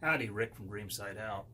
Howdy, Rick from DreamSideOut.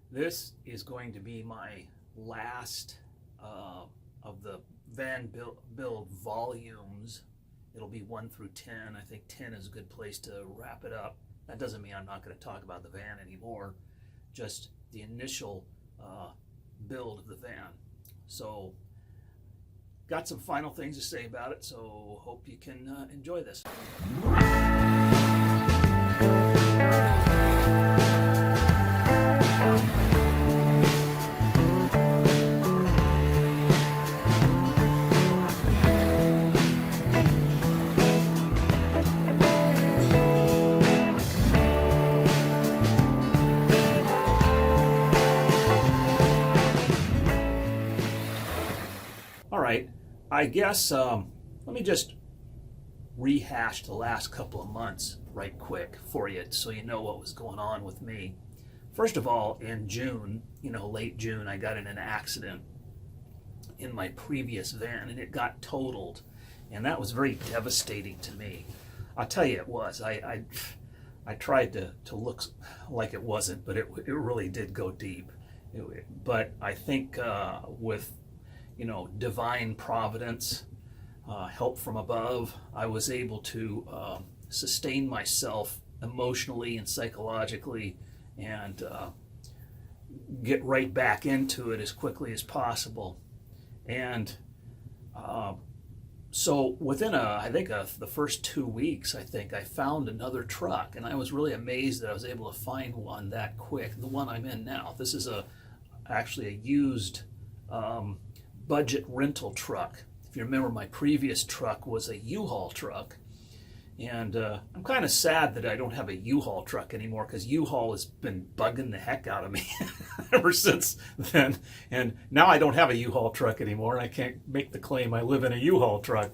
This is going to be my last of the van build volumes. It'll be 1 through 10. I think 10 is a good place to wrap it up. That doesn't mean I'm not going to talk about the van anymore, just the initial build of the van. So, got some final things to say about it, so hope you can enjoy this. All right, I guess let me just rehash the last couple of months right quick for you so you know what was going on with me. First of all, in June, late June, I got in an accident in my previous van and it got totaled, and that was very devastating to me. I'll tell you, it was. I tried to look like it wasn't, but it really did go deep. But I think with divine providence, help from above, I was able to sustain myself emotionally and psychologically and get right back into it as quickly as possible. And so within I think the first 2 weeks, I think I found another truck, and I was really amazed that I was able to find one that quick. The one I'm in now. This is actually a used budget rental truck. If you remember, my previous truck was a U-Haul truck, and I'm kind of sad that I don't have a U-Haul truck anymore, because U-Haul has been bugging the heck out of me ever since then, and now I don't have a U-Haul truck anymore, and I can't make the claim I live in a U-Haul truck,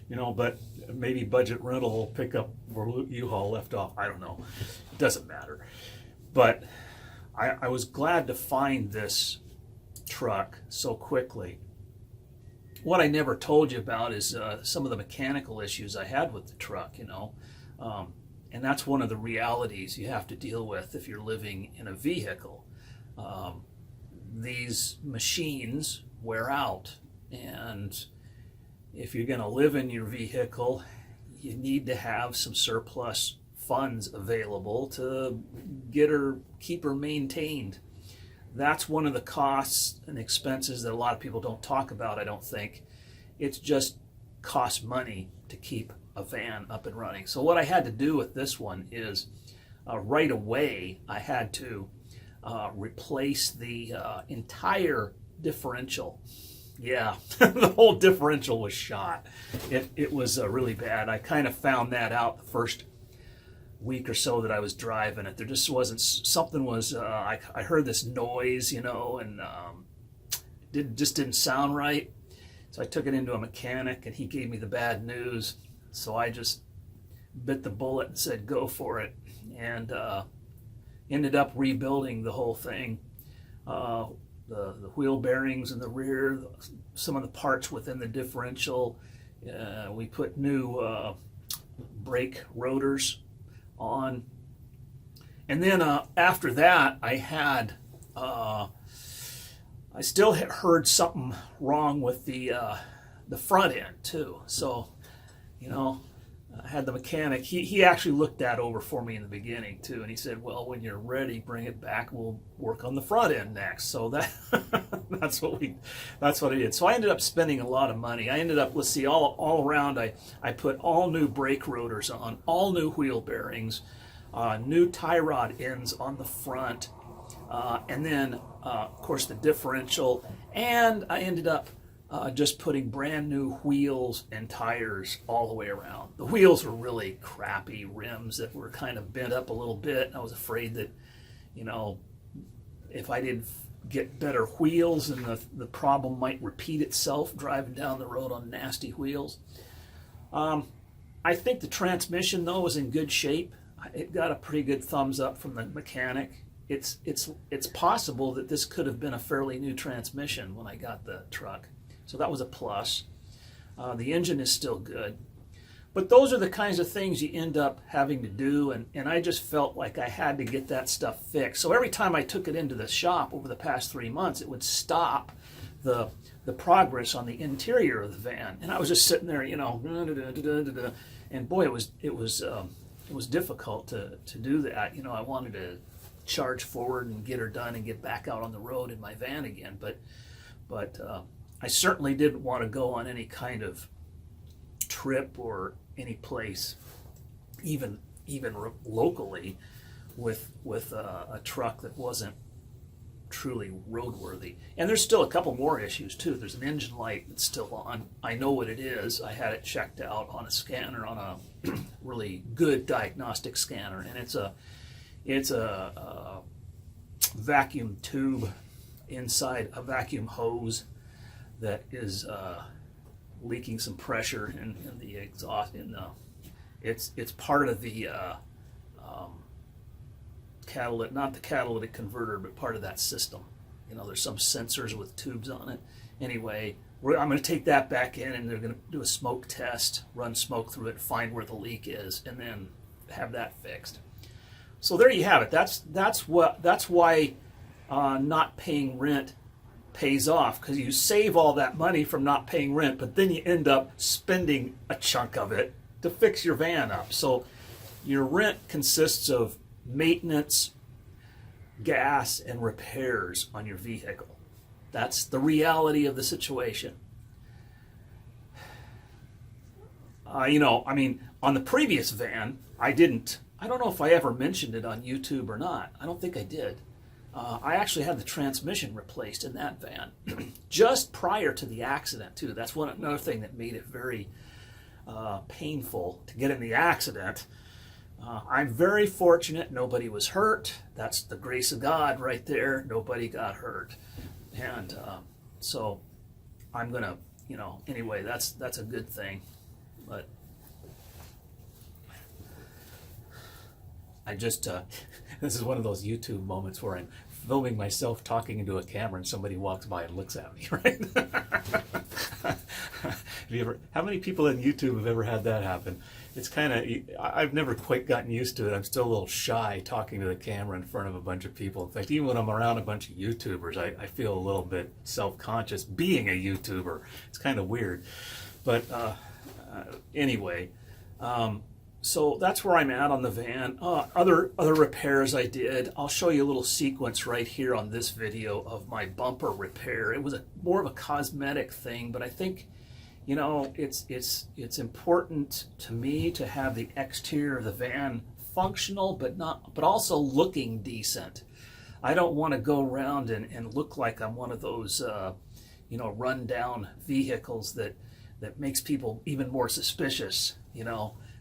but maybe budget rental will pick up where U-Haul left off. I don't know. It doesn't matter. But I was glad to find this truck so quickly. What I never told you about is some of the mechanical issues I had with the truck, and that's one of the realities you have to deal with if you're living in a vehicle. These machines wear out, and if you're going to live in your vehicle, you need to have some surplus funds available to keep her maintained. That's one of the costs and expenses that a lot of people don't talk about, I don't think. It's just costs money to keep a van up and running. So what I had to do with this one is right away I had to replace the entire differential. Yeah, the whole differential was shot. It was really bad. I kind of found that out the first week or so that I was driving it. There just wasn't, something was, I heard this noise, and it just didn't sound right. So I took it into a mechanic, and he gave me the bad news. So I just bit the bullet and said, go for it. And ended up rebuilding the whole thing. The wheel bearings in the rear, some of the parts within the differential. We put new brake rotors on, and then after that I had I still heard something wrong with the front end too. So I had the mechanic, he actually looked that over for me in the beginning too, and he said, well, when you're ready, bring it back, we'll work on the front end next. So that's what I did. So I ended up spending a lot of money. I ended up, let's see, all around I put all new brake rotors on, all new wheel bearings, new tie rod ends on the front, and then of course the differential, and I ended up just putting brand new wheels and tires all the way around. The wheels were really crappy rims that were kind of bent up a little bit. I was afraid that, if I didn't get better wheels, and the problem might repeat itself driving down the road on nasty wheels. I think the transmission, though, was in good shape. It got a pretty good thumbs up from the mechanic. It's possible that this could have been a fairly new transmission when I got the truck. So that was a plus. The engine is still good. But those are the kinds of things you end up having to do, and I just felt like I had to get that stuff fixed. So every time I took it into the shop over the past 3 months, it would stop the progress on the interior of the van, and I was just sitting there, and boy, it was difficult to do that. I wanted to charge forward and get her done and get back out on the road in my van again, but I certainly didn't want to go on any kind of trip or any place, even locally, with a truck that wasn't truly roadworthy. And there's still a couple more issues too. There's an engine light that's still on. I know what it is. I had it checked out on a scanner, on a really good diagnostic scanner, and it's a vacuum tube inside a vacuum hose that is leaking some pressure in the exhaust. It's part of the catalytic, not the catalytic converter, but part of that system. There's some sensors with tubes on it. Anyway, I'm going to take that back in, and they're going to do a smoke test, run smoke through it, find where the leak is, and then have that fixed. So there you have it. That's why not paying rent pays off, because you save all that money from not paying rent, but then you end up spending a chunk of it to fix your van up. So your rent consists of maintenance, gas, and repairs on your vehicle. That's the reality of the situation. On the previous van, I don't know if I ever mentioned it on YouTube or not. I don't think I did. I actually had the transmission replaced in that van just prior to the accident too. That's another thing that made it very painful to get in the accident. I'm very fortunate nobody was hurt. That's the grace of God right there. Nobody got hurt. And so I'm going to, anyway, that's a good thing. But I just, this is one of those YouTube moments where I'm filming myself talking into a camera and somebody walks by and looks at me, right? How many people on YouTube have ever had that happen? It's kind of, I've never quite gotten used to it. I'm still a little shy talking to the camera in front of a bunch of people. In fact, even when I'm around a bunch of YouTubers, I feel a little bit self-conscious being a YouTuber. It's kind of weird. But anyway, so that's where I'm at on the van. Other repairs I did. I'll show you a little sequence right here on this video of my bumper repair. It was more of a cosmetic thing, but I think, it's important to me to have the exterior of the van functional, but also looking decent. I don't want to go around and look like I'm one of those run down vehicles that makes people even more suspicious.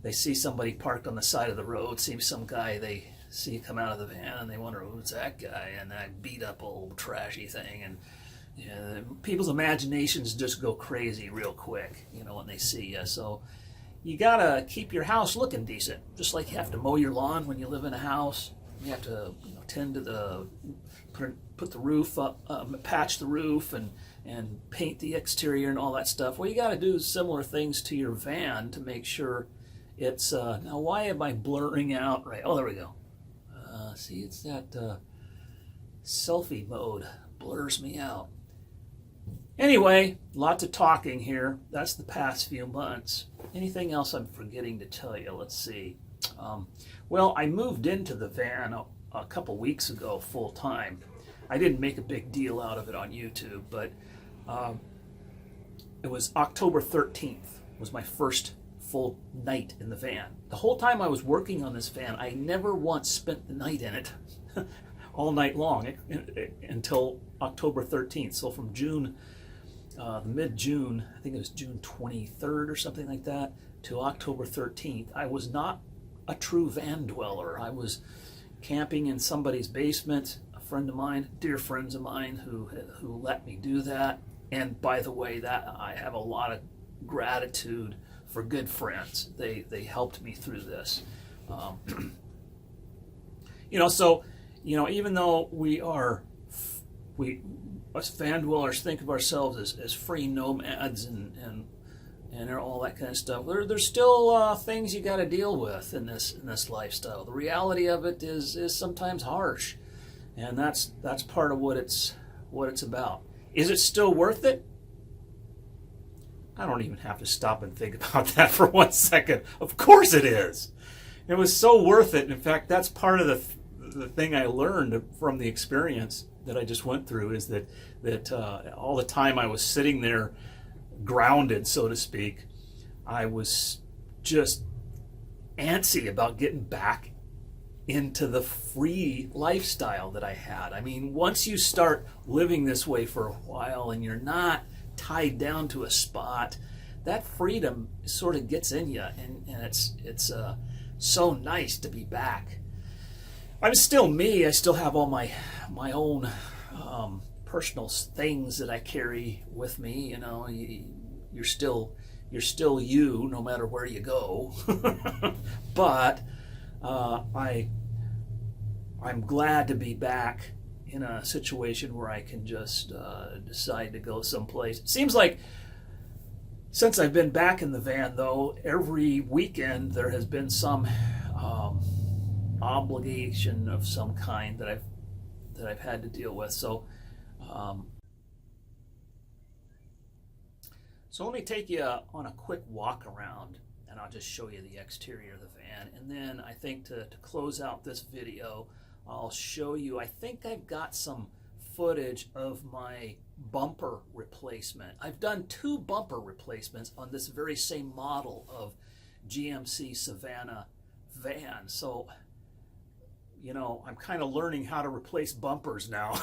They see somebody parked on the side of the road, see some guy they see come out of the van, and they wonder, who's that guy? And that beat up old trashy thing. And people's imaginations just go crazy real quick, when they see you. So you gotta keep your house looking decent, just like you have to mow your lawn when you live in a house. You have to tend to put the roof up, patch the roof, and paint the exterior and all that stuff. Well, you got to do similar things to your van to make sure it's now why am I blurring out? Right, oh, there we go. See, it's that selfie mode blurs me out. Anyway, lots of talking here. That's the past few months. Anything else I'm forgetting to tell you? Let's see. Well, I moved into the van a couple weeks ago full time. I didn't make a big deal out of it on YouTube, but it was October 13th was my first full night in the van. The whole time I was working on this van, I never once spent the night in it all night long until October 13th. So from mid-June, I think it was June 23rd or something like that, to October 13th, I was not a true van dweller. I was camping in somebody's basement. A friend of mine, dear friends of mine, who let me do that. And by the way, that I have a lot of gratitude for good friends. They helped me through this. Even though we us van dwellers think of ourselves as free nomads and and all that kind of stuff. There's still things you got to deal with in this lifestyle. The reality of it is sometimes harsh, and that's part of what it's about. Is it still worth it? I don't even have to stop and think about that for 1 second. Of course it is. It was so worth it. In fact, that's part of the thing I learned from the experience that I just went through, is that all the time I was sitting there grounded, so to speak, I was just antsy about getting back into the free lifestyle that I had. I mean, once you start living this way for a while and you're not tied down to a spot, that freedom sort of gets in you, and it's so nice to be back. I'm still me. I still have all my own personal things that I carry with me. You know, you're still you, no matter where you go. But I'm glad to be back in a situation where I can just decide to go someplace. It seems like since I've been back in the van, though, every weekend there has been some obligation of some kind that I've had to deal with. So let me take you on a quick walk around, and I'll just show you the exterior of the van. And then I think to close out this video, I'll show you, I think I've got some footage of my bumper replacement. I've done 2 bumper replacements on this very same model of GMC Savanna van. So, you know, I'm kind of learning how to replace bumpers now.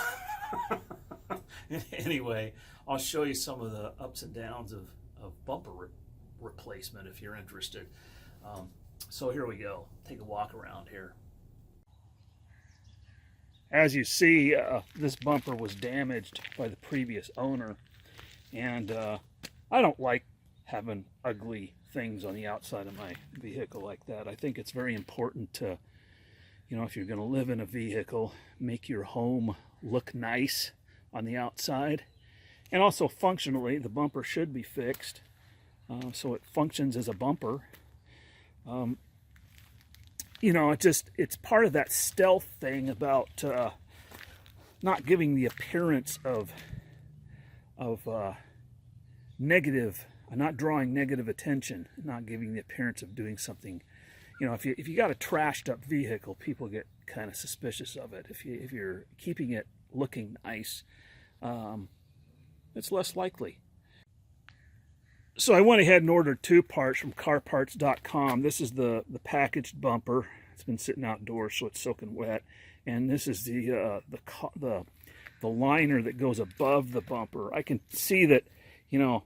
Anyway, I'll show you some of the ups and downs of bumper replacement if you're interested. So here we go. Take a walk around here. As you see, this bumper was damaged by the previous owner, and I don't like having ugly things on the outside of my vehicle like that. I think it's very important to, you know, if you're going to live in a vehicle, make your home look nice on the outside. And also functionally, the bumper should be fixed so it functions as a bumper. You know, it's part of that stealth thing about not giving the appearance of negative, not drawing negative attention, not giving the appearance of doing something. You know, if you got a trashed up vehicle, people get kind of suspicious of it. If you're keeping it looking nice, it's less likely. So I went ahead and ordered 2 parts from carparts.com. This is the packaged bumper. It's been sitting outdoors, so it's soaking wet. And this is the liner that goes above the bumper. I can see that, you know,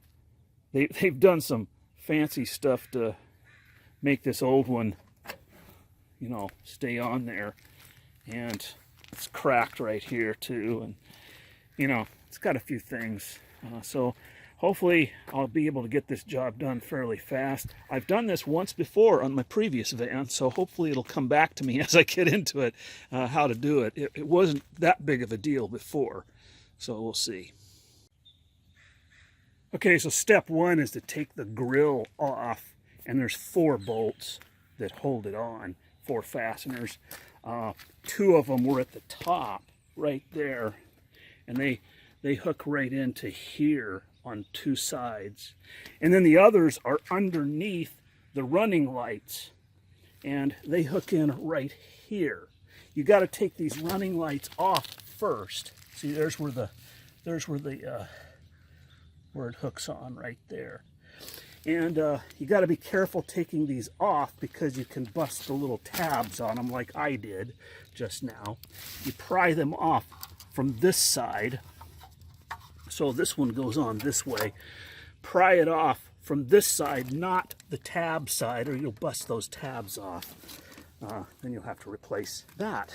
they've done some fancy stuff to make this old one, you know, stay on there. And it's cracked right here too, and you know, it's got a few things. So hopefully I'll be able to get this job done fairly fast. I've done this once before on my previous van, so hopefully it'll come back to me as I get into it, how to do it. It wasn't that big of a deal before, so we'll see. Okay, so step 1 is to take the grill off, and there's 4 bolts that hold it on, 4 fasteners. 2 of them were at the top right there, and they hook right into here on 2 sides. And then the others are underneath the running lights, and they hook in right here. You got to take these running lights off first. See, there's where it hooks on right there. And you got to be careful taking these off, because you can bust the little tabs on them like I did just now. You pry them off from this side. So this one goes on this way. Pry it off from this side, not the tab side, or you'll bust those tabs off. Then you'll have to replace that,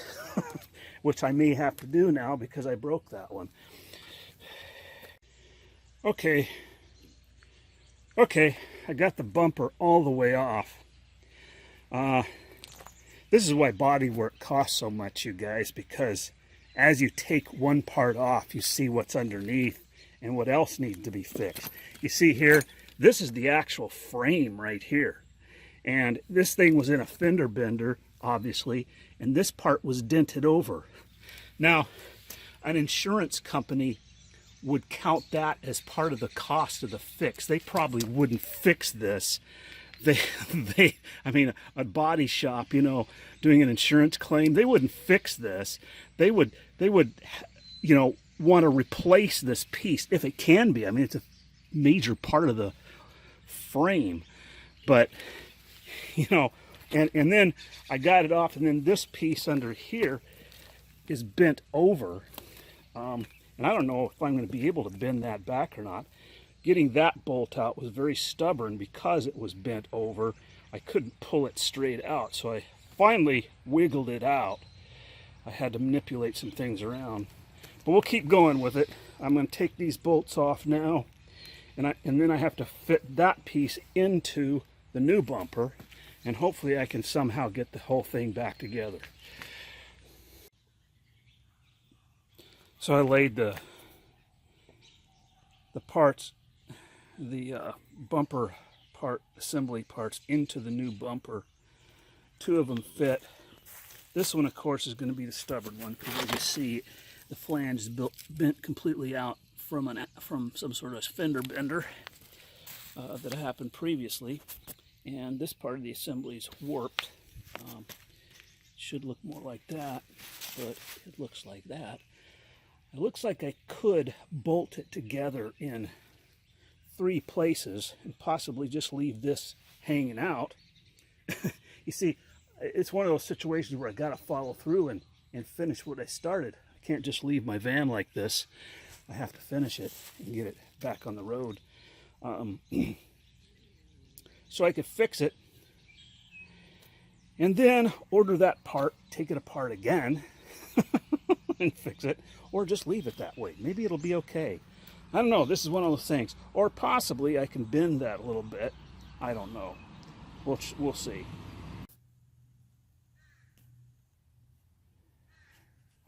which I may have to do now because I broke that one. Okay, I got the bumper all the way off. This is why bodywork costs so much, you guys, because as you take one part off, you see what's underneath and what else needs to be fixed. You see here, This is the actual frame right here. And this thing was in a fender bender, obviously, and this part was dented over. Now, an insurance company would count that as part of the cost of the fix. They probably wouldn't fix this. I mean, a body shop, you know, doing an insurance claim, they wouldn't fix this. They would, you know, want to replace this piece if it can be. I mean, it's a major part of the frame, but you know, and then I got it off, and then this piece under here is bent over, and I don't know if I'm going to be able to bend that back or not. Getting that bolt out was very stubborn because it was bent over. I couldn't pull it straight out, so I finally wiggled it out. I had to manipulate some things around, but we'll keep going with it. I'm going to take these bolts off now, and then I have to fit that piece into the new bumper, and hopefully I can somehow get the whole thing back together. So I laid the parts, the bumper part, assembly parts, into the new bumper. Two of them fit. This one, of course, is going to be the stubborn one, because as you see, the flange is bent completely out from some sort of fender bender that happened previously. And this part of the assembly is warped. Should look more like that, but it looks like that. It looks like I could bolt it together in 3 places and possibly just leave this hanging out. You see, it's one of those situations where I got to follow through and finish what I started. I can't just leave my van like this. I have to finish it and get it back on the road. So I could fix it and then order that part, take it apart again and fix it, or just leave it that way. Maybe it'll be okay. I don't know. This is one of those things. Or possibly I can bend that a little bit. I don't know. We'll see.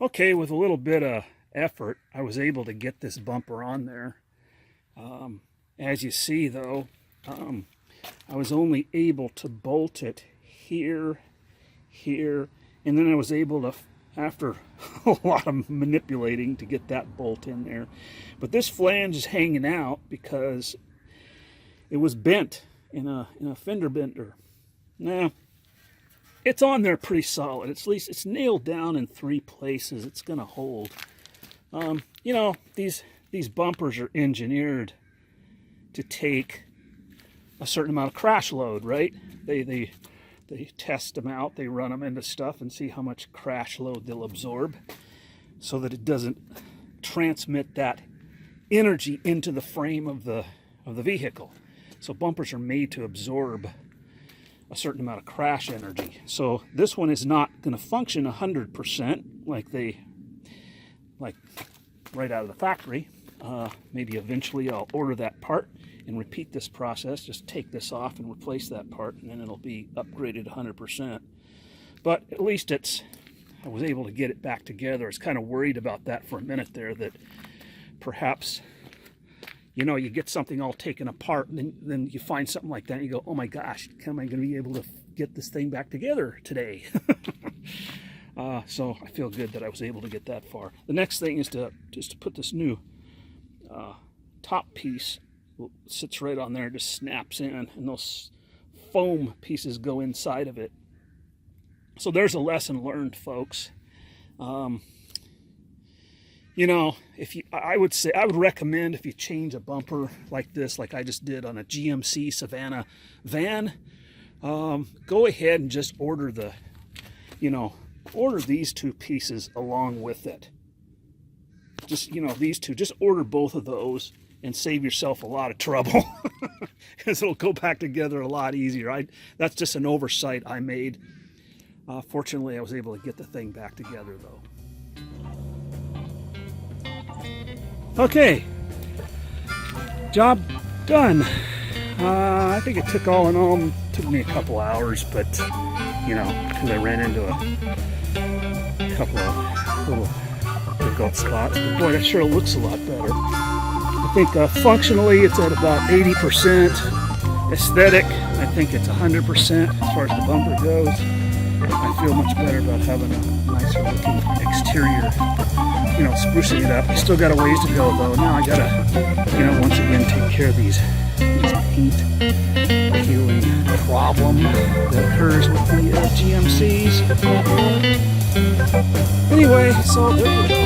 Okay, with a little bit of effort, I was able to get this bumper on there. As you see, though, I was only able to bolt it here, and then I was able to, after a lot of manipulating, to get that bolt in there. But this flange is hanging out because it was bent in a fender bender. Now, it's on there pretty solid. At least it's nailed down in 3 places. It's going to hold. You know, these bumpers are engineered to take a certain amount of crash load, right? They test them out, they run them into stuff and see how much crash load they'll absorb so that it doesn't transmit that energy into the frame of the vehicle. So bumpers are made to absorb a certain amount of crash energy. So this one is not going to function 100% like right out of the factory. Maybe eventually I'll order that part and repeat this process, just take this off and replace that part, and then it'll be upgraded 100%. But at least I was able to get it back together. I was kind of worried about that for a minute there, that perhaps, you know, you get something all taken apart, and then you find something like that, and you go, oh my gosh, am I going to be able to get this thing back together today? So I feel good that I was able to get that far. The next thing is to put this new top piece, sits right on there, just snaps in, and those foam pieces go inside of it. So there's a lesson learned, folks. You know, I would recommend, if you change a bumper like this, like I just did on a GMC Savanna van, go ahead and just order these 2 pieces along with it. Just, you know, these 2, just order both of those and save yourself a lot of trouble, because it'll go back together a lot easier. That's just an oversight I made. Fortunately, I was able to get the thing back together, though. Okay, job done. I think it took, all in all, took me a couple hours, but, you know, because I ran into a couple of little difficult spots. But boy, that sure looks a lot better. think functionally it's at about 80%. Aesthetic, I think it's 100% as far as the bumper goes. I feel much better about having a nicer looking exterior, you know, sprucing it up. I still got a ways to go though. Now I gotta, you know, once again take care of these paint peeling problem that occurs with the GMCs. Anyway, so there you go.